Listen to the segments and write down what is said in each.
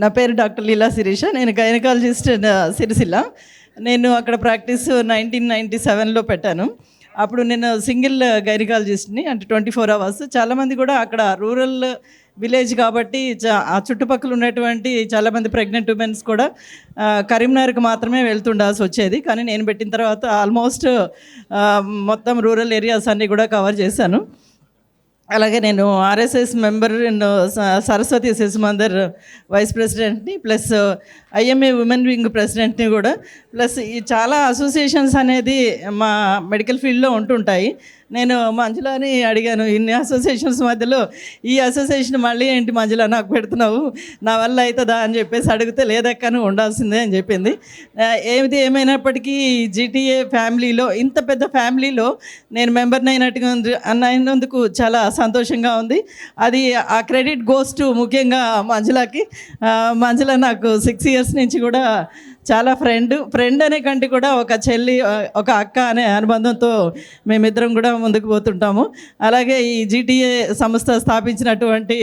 నా పేరు డాక్టర్ లీలా శిరీష. నేను గైనకాలజిస్ట్ సిరిసిల్ల. నేను అక్కడ ప్రాక్టీస్ 1997లో పెట్టాను. అప్పుడు నేను సింగిల్ గైనకాలజిస్ట్ని, అంటే 24 hours. చాలామంది కూడా అక్కడ రూరల్ విలేజ్ కాబట్టి ఆ చుట్టుపక్కల ఉన్నటువంటి చాలామంది ప్రెగ్నెంట్ ఉమెన్స్ కూడా కరీంనగర్కి మాత్రమే వెళ్తుండాల్సి వచ్చేది. కానీ నేను పెట్టిన తర్వాత ఆల్మోస్ట్ మొత్తం రూరల్ ఏరియాస్ అన్నీ కూడా కవర్ చేశాను. అలాగే నేను RSS member, Saraswati Shishu Mandir vice ప్రెసిడెంట్ని, ప్లస్ ఐఎంఏ ఉమెన్ వింగ్ ప్రెసిడెంట్ని కూడా. ప్లస్ ఈ చాలా అసోసియేషన్స్ అనేది మా మెడికల్ ఫీల్డ్లో ఉంటుంటాయి. నేను మంజులాని అడిగాను, ఇన్ని అసోసియేషన్స్ మధ్యలో ఈ అసోసియేషన్ మళ్ళీ ఏంటి మంజులా నాకు పెడుతున్నావు, నా వల్ల అవుతుందా అని చెప్పేసి అడిగితే లేదక్కను ఉండాల్సిందే అని చెప్పింది. ఏమైనప్పటికీ జీటీఏ ఫ్యామిలీలో, ఇంత పెద్ద ఫ్యామిలీలో నేను మెంబర్ని అయినందుకు చాలా సంతోషంగా ఉంది. అది ఆ క్రెడిట్ గోస్ టు ముఖ్యంగా మంజులాకి. మంజుల నాకు 6 years నుంచి కూడా చాలా ఫ్రెండ్ అనే కంటే కూడా ఒక చెల్లి, ఒక అక్క అనే అనుబంధంతో మేమిద్దరం కూడా ముందుకు పోతుంటాము. అలాగే ఈ జీటీఏ సంస్థ స్థాపించినటువంటి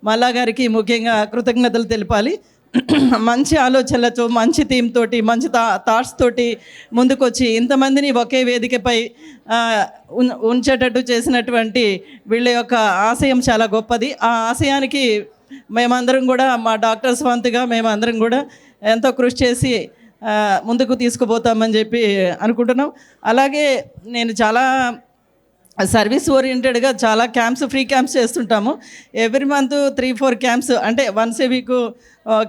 మల్లా గారికి ముఖ్యంగా కృతజ్ఞతలు తెలిపాలి. మంచి ఆలోచనలతో, మంచి థీమ్ తోటి, మంచి థాట్స్ తోటి ముందుకొచ్చి ఇంతమందిని ఒకే వేదికపై ఉంచేటట్టు చేసినటువంటి వీళ్ళ యొక్క ఆశయం చాలా గొప్పది. ఆ ఆశయానికి మేమందరం కూడా, మా డాక్టర్స్ వంతుగా మేమందరం కూడా ఎంతో కృషి చేసి ముందుకు తీసుకుపోతామని చెప్పి అనుకుంటున్నాం. అలాగే నేను చాలా సర్వీస్ ఓరియంటెడ్గా చాలా ఫ్రీ క్యాంప్స్ చేస్తుంటాము. ఎవ్రీ మంత్ 3-4 క్యాంప్స్, అంటే వన్స్ ఏ వీక్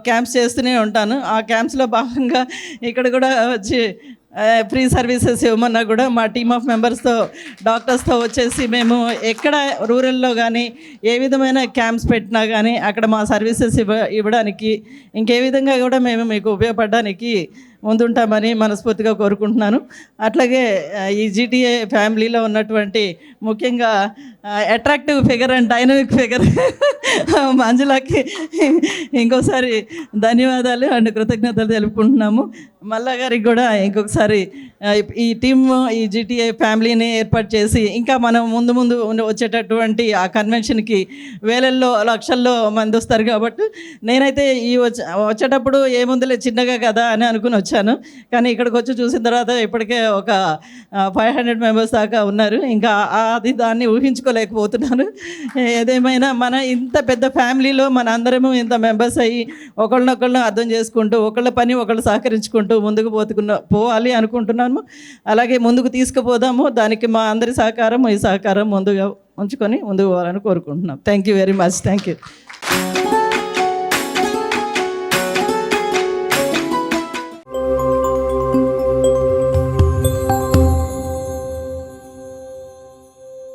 క్యాంప్స్ చేస్తూనే ఉంటాను. ఆ క్యాంప్స్లో భాగంగా ఇక్కడ కూడా వచ్చి ఫ్రీ సర్వీసెస్ ఇవ్వమన్నా కూడా మా టీమ్ ఆఫ్ మెంబర్స్తో, డాక్టర్స్తో వచ్చేసి మేము ఎక్కడ రూరల్లో కానీ ఏ విధమైన క్యాంప్స్ పెట్టినా కానీ అక్కడ మా సర్వీసెస్ ఇవ్వడానికి, ఇంకే విధంగా కూడా మేము మీకు ఉపయోగపడడానికి ముందుంటామని మనస్ఫూర్తిగా కోరుకుంటున్నాను. అట్లాగే ఈ జీటీఏ ఫ్యామిలీలో ఉన్నటువంటి ముఖ్యంగా attractive figure and dynamic figure మంజులకి ఇంకోసారి ధన్యవాదాలు అండ్ కృతజ్ఞతలు తెలుపుకుంటున్నాము. మల్లా గారికి కూడా ఇంకొకసారి ఈ టీమ్, ఈ జీటీఏ ఫ్యామిలీని ఏర్పాటు చేసి ఇంకా మనం ముందు వచ్చేటటువంటి ఆ కన్వెన్షన్కి వేలల్లో లక్షల్లో మంది వస్తారు. కాబట్టి నేనైతే ఈ వచ్చేటప్పుడు ఏముందులే చిన్నగా కదా అని అనుకుని వచ్చాను. కానీ ఇక్కడికి వచ్చి చూసిన తర్వాత ఇప్పటికే ఒక 500 members దాకా ఉన్నారు. ఇంకా దాన్ని ఊహించుకోలేకపోతున్నాను. ఏదేమైనా మన ఇంత పెద్ద ఫ్యామిలీలో మన అందరము ఇంత మెంబర్స్ అయ్యి ఒకళ్ళనొకళ్ళను అర్థం చేసుకుంటూ, ఒకళ్ళ పని ఒకళ్ళు సహకరించుకుంటూ ముందుకు పోవాలి అనుకుంటున్నాము. అలాగే ముందుకు తీసుకుపోదాము. దానికి మా అందరి ఈ సహకారం ముందుగా ఉంచుకొని ముందుకు పోవాలని కోరుకుంటున్నాం. Thank you very much. Thank you.